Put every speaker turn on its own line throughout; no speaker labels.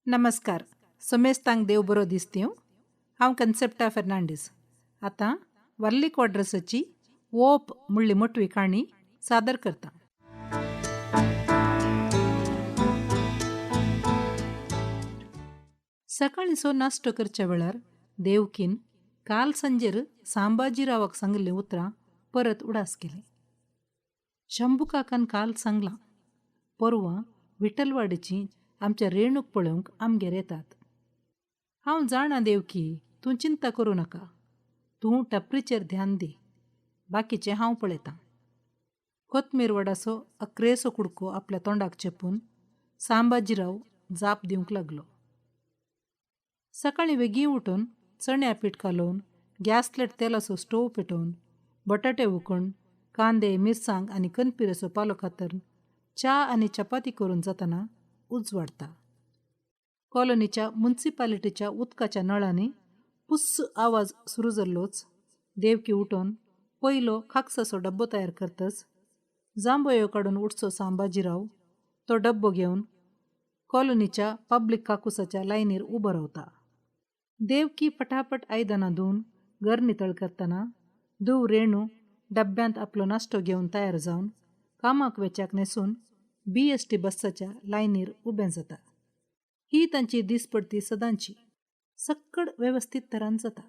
नमस्कार. समेस्तांक देव बरो दिसत्यो. हांव कन्सेप्टा फर्नांडीस. आतां वर्ली क्वाड्रसाची ओप म्हणली मोटवी काणी सादर करता. सकाळीचो नाश्तो करच्या वेळार देवकीन काल संजेर सांबाजीरावाक सांगल्लीं उतरां परत उडास केली. शंभू काकान काल सांगलां, परवां विठलवाडीची आमच्या रेणूक पळोवंक आमगेर येतात. हांव जाणा देवकी, तूं चिंता करूं नाका. तूं टपरीचेर ध्यान दी, बाकीचें हांव पळयतां. कोथमीर वडाचो अकरेसो कुडको आपल्या तोंडाक चेपून सांबाजीराव जाप दिवंक लागलो. सकाळीं बेगीन उठून चण्या पीठ घालून गॅसलेट तेलाचो स्टोव पेटोवन बटाटे उकडून कांदे, मिरसांग आनी कणपिरेचो पालो कातरून च्या आनी चपाती करून जाताना उजवाडता. कॉलनीच्या म्युनिसिपालिटीच्या उदकाच्या नळांनी पुस्स आवाज सुरू जाल्लोच देवकी उठोन पयलो खाकसाचो डब्बो तयार करतच जांबयो काडून उठचो सांबाजीराव तो डब्बो घेवन कॉलनीच्या पब्लीक काकुसाच्या लायनीर उबो रावता. देवकी पटापट आयदनां धुवन घर नितळ करतना धुव रेणू डब्यांत आपलो नाश्तो घेवन तयार जावन कामाक वेच्याक न्हेसून BST बसाच्या लायनीर उबें जाता. ही तांची दिसपडती सदांची सक्कड वेवस्थीत तरान जाता.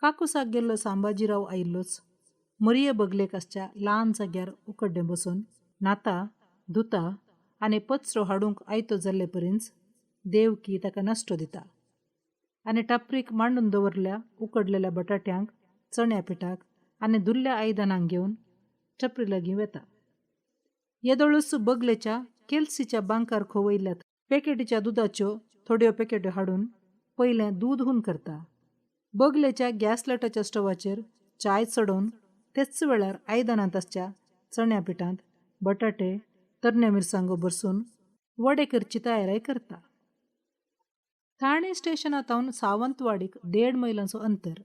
काकुसाक गेल्लो सांबाजीराव आयिल्लोच मरिये बगलेक आसच्या ल्हान जाग्यार उकडडें बसून नाता धुता आनी पत्रो हाडूंक आयतो जाल्ले पर्यंत देवकी ताका नाश्तो दिता आनी टापरीक मांडून दवरल्या उकडलेल्या बटाट्यांक, चण्या पिठाक आनी धुल्ल्या आयदनांक घेवन टपरी लागीं वेता. येदोळूच बगलेच्या केल्सीच्या बांकार खोवयल्यात पॅकेटीच्या दुदाच्यो थोड्यो पॅकेट्यो हाडून पयलें दूद हून करता. बगलेच्या गॅसलाटाच्या स्टोवाचेर चाय चडोवन तेच वेळार आयदनांत आसच्या चण्या पिठांत बटाटे, तरण्यो मिरसांगो भरसून वडे करची तयारी करता. ठाणे स्टेशनांतावन सावंतवाडीक 1.5 मैलांचो अंतर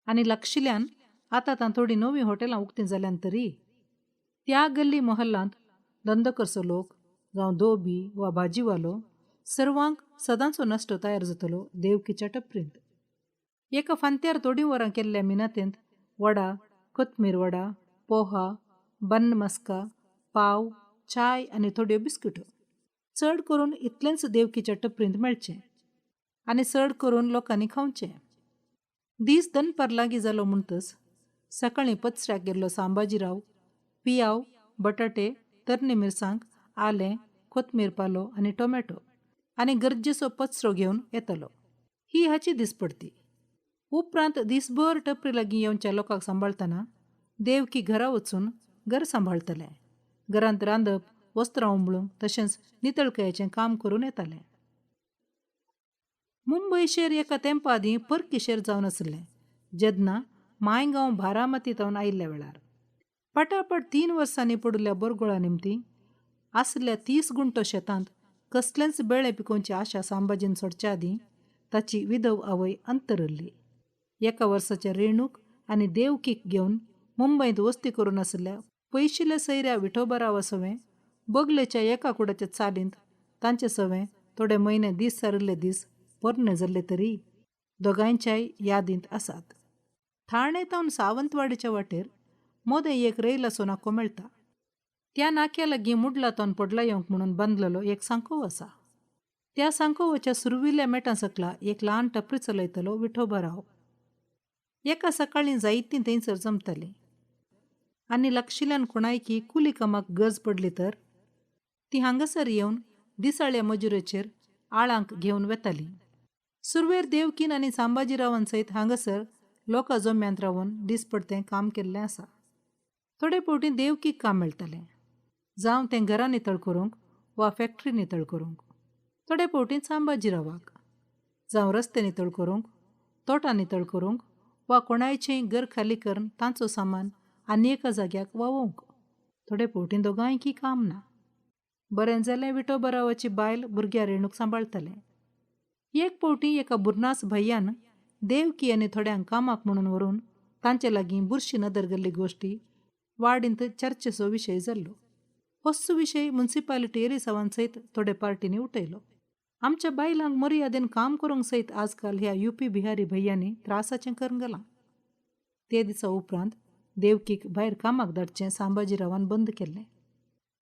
आनी लागशिल्ल्यान आतां तां थोडीं नवीं हॉटेलां उक्तीं जाल्यान तरी त्या गल्ली मोहल्लांत धंदो करचो लोक जावं धोबी वा भाजीवालो सर्वांक सदांचो नाश्तो तयार जातलो देवकीच्या टपरींत. एका फांत्यार थोडीं वरां केल्ल्या मिनातेंत वडा, कोथमीर वडा, पोहा, बन्न मस्का, पाव, चाय आनी थोड्यो बिस्किट्यो. चड करून इतलेंच देवकीच्या टपरींत मेळचें आनी चड करून लोकांनी खावचें. दीस दनपार लागीं जालो म्हणटच सकाळीं पत्र्याक गेल्लो सांबाजीराव पियाव, बटाटे, तरणी मिरसांग, आलें, कोथमीर पालो आनी टोमॅटो आनी गरजेचो पत्रो घेवन येतलो. ही हाची दिसपडती. उपरांत दिसभर टपरी लागीं येवच्या लोकांक सांबाळतना देवकी घरा वचून घर सांबाळटलें. घरांत रांदप, वस्त्रां उमळूंक तशेंच नितळकायेचें काम करून येतालें. मुंबय शेर एका तेंपा आदीं परकी शेर जावन आसलें जेन्ना मायगांव बारामतींतावन आयिल्ल्या वेळार. पटापट 3 वर्सांनी पडिल्ल्या बोरगोळा निमती आसल्या 30 गुंठो शेतांत कसलेंच बेळे पिकोवची आशा सांबाजीन सोडच्या आदीं ताची विधव आवय अंतरल्ली. एका वर्साच्या रेणूक आनी देवकीक घेवन मुंबयंत वस्ती करून आसल्या पयशिल्ल्या सयऱ्या विठोबरावा सवें बगलेच्या एका कुडाच्या चालींत तांचे सवें थोडे म्हयने दीस सारिल्ले दीस पोरणे जाल्ले तरी दोगांयच्याय यादींत आसात. ठाणेतावन सावंतवाडीच्या वाटेर मोदें एक रैलाचो नाको मेळटा. त्या नाक्या लागीं मुडलातावन पडला येवंक म्हणून बांदलेलो एक सांकोव आसा. त्या सांकोवाच्या सुरविल्ल्या मेटां सकला एक ल्हान टपरी चलयतलो विठोबराव. एका सकाळीं जायतीं थंयसर जमतालीं आनी लागशिल्ल्यान कोणायकी कुली कामाक गरज पडली तर ती हांगासर येवन दिसाळ्या मजुरेचेर आळांक घेवन वेतालीं. सुरवेर देवकीन आनी सांबाजीरावान सयत हांगासर लोकां जम्यांत रावन दिसपडतें काम केल्लें आसा. थोडे फावटी देवकीक काम मेळटालें, जावं तें घरां नितळ करूंक वा फॅक्टरी नितळ करूंक. थोडे फावटी सांबाजीरावाक जावं रस्ते नितळ करूंक, तोटां नितळ करूंक वा कोणायचेंय घर खाली करून तांचो सामान आनी एका जाग्याक वावोवंक. थोडे फावटी दोगांयकी काम ना. बरें जालें विठोबरावाची बायल भुरग्या रेणूक सांबाळटालें. एक फावटी एका बुरनास भैयान देवकी आनी थोड्यांक कामाक म्हणून व्हरून तांचे लागीं बुरशी नदर गेल्ली गोश्टी वाडींत चर्चेचो विशय जाल्लो. होच विशय म्युनिसिपालिटी एरिसावान सयत थोडे पार्टींनी उठयलो. आमच्या बायलांक मर्यादेन काम करूंक सयत आजकाल ह्या UP बिहारी भैयांनी त्रासाचें करून गेलां. ते दिसा उपरांत देवकीक भायर कामाक धाडचें संभाजीरावान बंद केल्लें.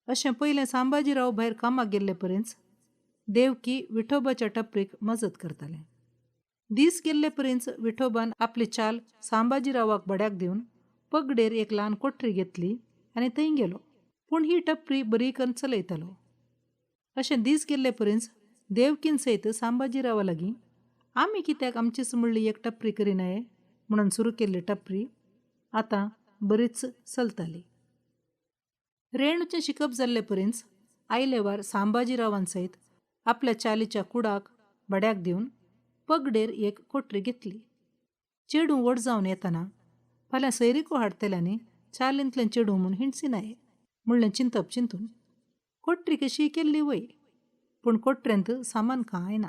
अशें पयलें संभाजीराव भायर कामाक गेल्ले पर्यंत देवकी विठोबाच्या टपरीक मजत करतालें. दीस गेल्ले पर्यंत विठोबान आपली चाल संभाजीरावाक बड्याक दिवन पगडेर एक ल्हान कोठरी घेतली आनी थंय गेलो. पूण ही टपरी बरी करून चलयतालो. अशें दीस गेल्ले पर्यंत देवकीन सयत संभाजीरावा लागीं आमी कित्याक आमचीच म्हणली एक टपरी करिनाये म्हणून सुरू केल्ली टपरी आतां बरीच चलताली. रेणूचें शिकप जाल्ले पर्यंत आयले वार संभाजीरावान सयत आपल्या चालीच्या कुडाक बड्याक दिवन पगडेर एक कोठरी घेतली. चेडूं व्हड जावन येताना फाल्यां सैरीको हाडटल्यांनी चालींतलें चेडूं म्हूण हिणसिनाये म्हणलें चिंतप चिंतून कोठरी कशी केल्ली वय. पूण कोठरेंत सामान कांय ना.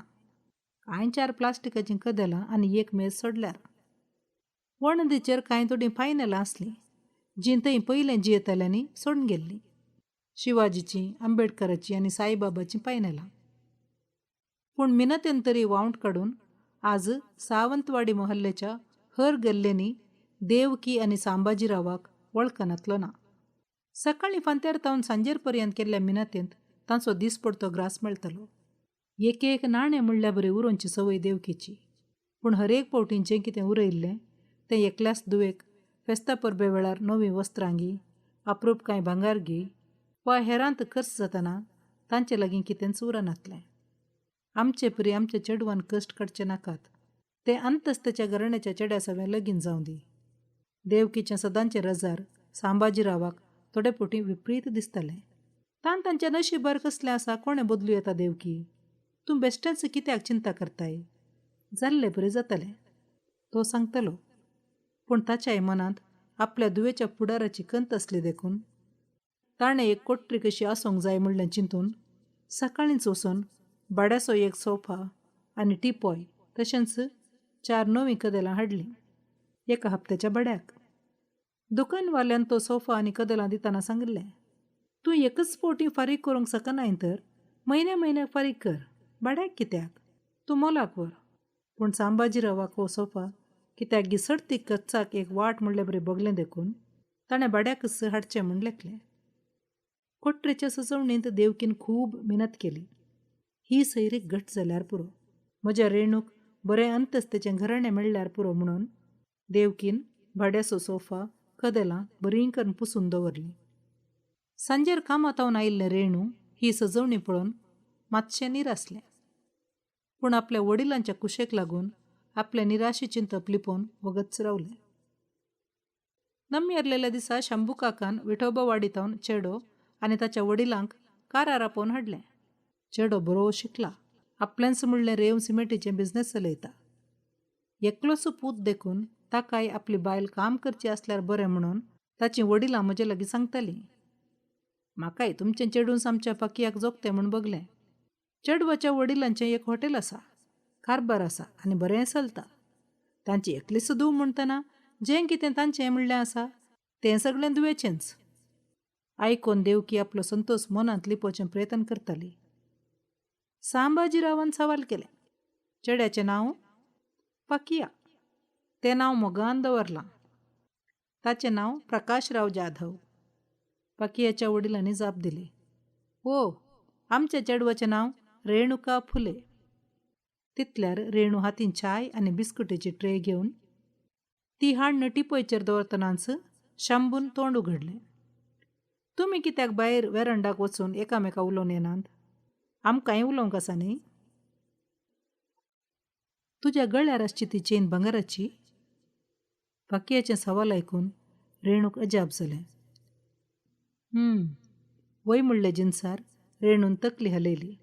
कांय 4 प्लास्टिकाचीं कदेलां आनी एक मेज सोडल्यार. वणदीचेर कांय थोडीं पायनेलां आसलीं जीं थंय पयलें जियेताल्यांनी सोडून गेल्लीं. शिवाजीचीं, आंबेडकराचीं आनी साईबाबाचीं पायनेलां. पूण मिनतेन तरी वावंट काडून आज सावंतवाडी मोहल्ल्याच्या हर गल्लेनी देवकी आनी संभाजीरावाक वळखनातलो ना. सकाळीं फांत्यार तावन सांजेर पर्यंत केल्ल्या मिनतेंत तांचो दिसपडतो ग्रास मेळटलो. एक नाणें म्हणल्या बरी उरोवची संवय देवकीची. पूण हर एक फावटीं जें कितें उरयल्लें तें एकल्याच दुवेक फेस्ता परबे वेळार नवीं वस्त्रांगी, अप्रूप कांय भांगारगी वा हेरांत खर्च जाताना तांचे लागीं कितेंच उरनातलें. आमचे परी आमच्या चेडवान कश्ट काडचे नाकात. ते अंतस्तेच्या घराण्याच्या चेड्या सवें लगीन जावं दी. देवकीचें सदांचें रजार संभाजीरावाक थोडे फावटी विपरीत दिसतालें. तांच्या नशिबार कसलें आसा कोणें बदलू येता देवकी. तूं बेश्टेच कित्याक चिंता करताय. जाल्लें बरें जातालें तो सांगतलो. पूण ताच्याय मनांत आपल्या दुवेच्या फुडाराची खंत आसली देखून ताणें एक कोठरी कशी आसूंक जाय म्हणलें चिंतून सकाळींच वचून भाड्याचो एक सोफा आनी टिपॉय तशेंच 4 नवीं कदेलां हाडलीं एका हप्त्याच्या भाड्याक. दुकानवाल्यान तो सोफा आनी कदेलां दितना सांगिल्लें, तूं एकच फावटी फारीक करूंक शकनाय तर म्हयन्याक फारीक कर. भाड्याक कित्याक? तूं मोलाक व्हर. पूण संभाजीरावाक हो सोफा कित्याक घिसडतीक कच्चाक एक वाट म्हणलें बरें बगलें देखून ताणें भाड्याकच हाडचें म्हूण लेखलें. कोठरेच्या सजवणींत देवकीन खूब मेहनत केली. ही सैरीक घट जाल्यार पुरो, म्हज्या रेणूक बरें अंतस्तेचें घराणें मेळ्ळ्यार पुरो म्हणून देवकीन भाड्याचो सोफा कदेलां बरीं करून पुसून दवरलीं. सांजेर कामातावन आयिल्लें रेणू ही सजवणी पळोवन मातशें निरासलें. पूण आपल्या वडिलांच्या कुशेक लागून आपल्या निराशी चिंतप लिपोवन वगतच रावलें. नमेरलेल्या दिसा शंभू काकान विठोबा वाडीतावन चेडो आनी ताच्या वडिलांक कारार आपोवन हाडलें. चेडो बरो शिकला. आपल्याच म्हणलें रेंव सिमेंटीचें बिझनेस चलयता. एकलोच पूत देखून ताकाय आपली बायल काम करची आसल्यार बरें म्हणून ताचीं वडिलां म्हजे लागीं सांगतालीं. म्हाकाय तुमचें चेडूस आमच्या पाकियाक जोगतें म्हूण बगलें. चेडवाच्या वडिलांचें एक हॉटेल आसा, कारबार आसा आनी बरें चलता. तांची एकलीच धूव म्हणटना जें कितें तांचें म्हणलें आसा तें सगळें दुवेचेंच. आयकोन देवकी आपलो संतोष मनांत लिपोवचें प्रयत्न करताली. संभाजीरावान सवाल केलें, चेड्याचें नांव? पाकिया. तें नांव मोगान दवरलां. ताचें नांव प्रकाशराव जाधव. पाकियाच्या वडिलांनी जाप दिली. ओ, आमच्या चेडवाचें नांव रेणुका फुले. तितल्यार रेणू हातीन चाय आनी बिस्कुटीची ट्रे घेवन ती हाडून टिपयचेर दवरतनाच शंभून तोंड उगडलें. तुमी कित्याक भायर वेरंडाक वचून एकामेका उलोवन येनात? आमकांय उलोवंक आसा न्ही? तुज्या गळ्यार आसची ती चेन भांगाराची? पाकियाचें सवाल आयकून रेणूक अजाप जालें. वय म्हणलें जिन्सार रेणून तकली हलयली.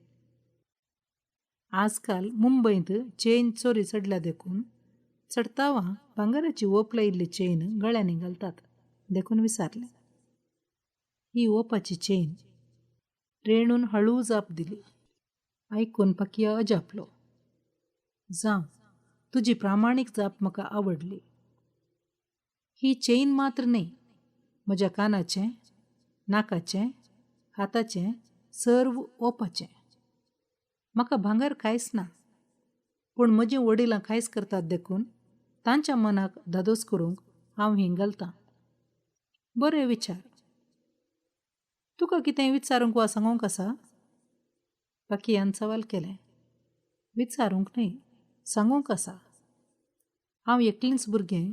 आजकाल मुंबयंत चेन चोरी चडल्या देखून चडतावां भांगाराची ओप लायिल्ली चेन गळ्यांनी घालतात देखून विचारलें. ही ओपाची चेन. रेणून हळू जाप दिली. आयकून पाकिया अजापलो. जावं, तुजी प्रामाणीक जाप म्हाका आवडली. ही चेन मात्र न्ही, म्हज्या कानाचें, नाकाचें, हाताचें सर्व ओपाचें. म्हाका भांगर कांयच ना, पूण म्हजीं वडिलां कांयच करतात देखून तांच्या मनाक धादोस करूंक हांव हिंग घालतां. बरें विचार. तुका कितेंय विचारूंक वा सांगूंक आसा? पाकियान सवाल केलें. विचारूंक न्हय, सांगूंक आसा. हांव एकलींच भुरगें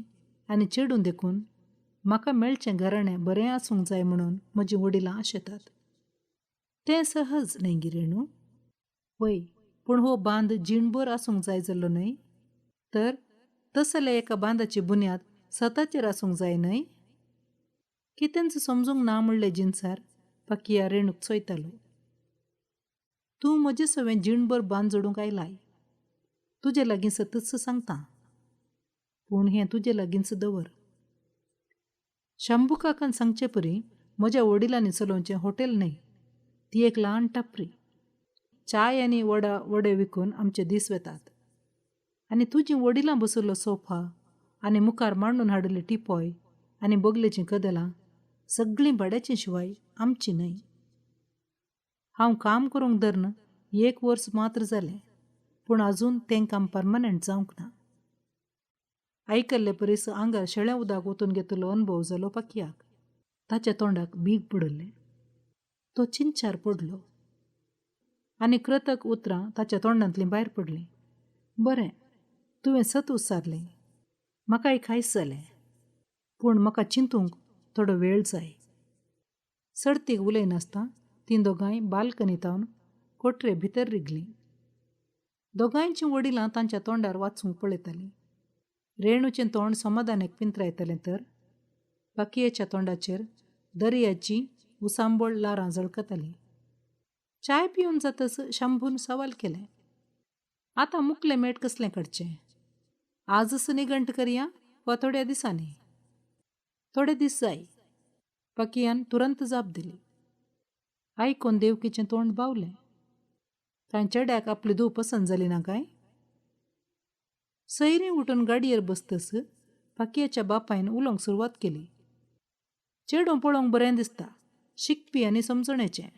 आनी चेडूं देखून म्हाका मेळचें घराणें बरें आसूंक जाय म्हणून म्हजीं वडिलां आशेतात. तें सहज न्हय गी रेणू. वय, पूण हो बांद जीणभर आसूंक जाय जाल्लो न्हय? तर तसले एका बांदाची बुन्याद सताचेर आसूंक जाय न्हय? कितेंच समजूंक ना म्हणलें जिन्सार पाकिया रेणूक चोयतालो. तूं म्हजे सवें जीणभर बांद जोडूंक आयलाय. तुजे लागीं सतच सांगतां, पूण हें तुजे लागींच दवर. शंभू काकान सांगचे परी म्हज्या वडिलांनी चलोवचें हॉटेल न्हय, ती एक ल्हान टापरी. चाय आनी वडे विकून आमचे दीस वेतात. आनी तुजीं वडिलां बसयल्लो सोफा आनी मुखार मांडून हाडिल्ली टिपॉय आनी बगलेचीं कदेलां सगळीं भाड्याचीं शिवाय आमचीं न्हय. हांव काम करूंक धरून 1 वर्स मात्र जालें, पूण आजून तें काम परमनंट जावंक ना. आयकल्ले परीस आंगार शेळें उदक ओतून घेतलो अनुभव जालो पाकियाक. ताच्या तोंडाक बीग पडल्लें. तो चिंचार पडलो आनी कृतक उतरां ताच्या तोंडांतलीं भायर पडलीं. बरें, तुवें सत उसारलें. म्हाकाय कांयच जालें, पूण म्हाका चिंतूंक थोडो वेळ जाय. सर्तीक उलयनासतना तीं दोगांय बाल्कनींतावन कोठरे भितर रिगलीं. दोगांयचीं वडिलां तांच्या तोंडार वाचूंक पळयतालीं. रेणूचें तोंड समाधानाक पिंतरायतलें तर पाकियेच्या तोंडाचेर दर्याची उसांबळ लारां झळकतालीं. चाय पिवन जातच शंभून सवाल केलें. आतां मुकलें मेट कसलें काडचें? आजच निगंट करया वा थोड्या दिसांनी? थोडे दीस जाय. पाकियान तुरंत जाप दिली. आयकून देवकीचें तोंड बावलें. काय चेड्याक आपली धूव पसंत जाली ना काय? सैरीं उठून गाडयेर बसतस पाकियाच्या बापायन उलोवंक सुरवात केली. चेडूं पळोवंक बरें दिसता, शिकपी आनी समजणेचें.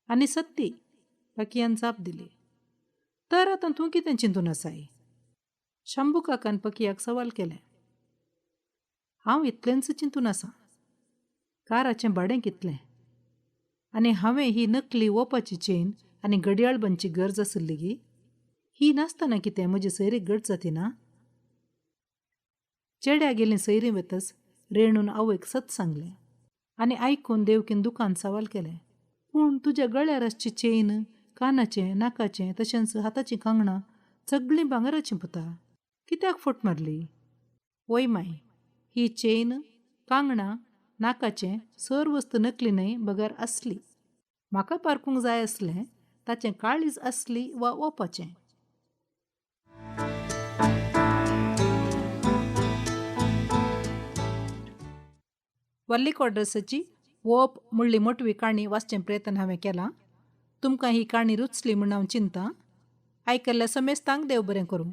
आनी सत्ती, पाकियान जाप दिली. तर आतां तूं कितें चिंतून आसाय? शंभू काकान पाकियाक सवाल केलें. हांव इतलेंच चिंतून आसां. काराचें भाडें कितलें? आनी हांवें ही नकली ओपाची चेन आनी घडयाळबंदची गरज आसली गी. ही नासतना कितें म्हजी सैरीक घट जाती ना? चेड्या गेलीं सैरी वतस रेणून आवयक सत सांगलें. आनी आयकून देवकीन दुकान सवाल केलें. पूण तुज्या गळ्यार आसची चेन, कानाचें, नाकाचें तशेंच हाताचीं कांगणां सगळीं भांगराचीं पुता. कित्याक फट मारली? वय माय, ही चेन, कांगणां, नाकाचें सर वस्त नकली न्हय बगार असली. म्हाका पारखूंक जाय आसलें ताचें काळीज असली वा ओपाचें. वल्ली क्वाड्रसाची ओप म्हणली मोटवी काणी वाचचें प्रयत्न हांवें केला. तुमकां ही काणी रुचली म्हूण हांव चिंतां. आयकल्ल्या समेस्तांक देव बरें करूं.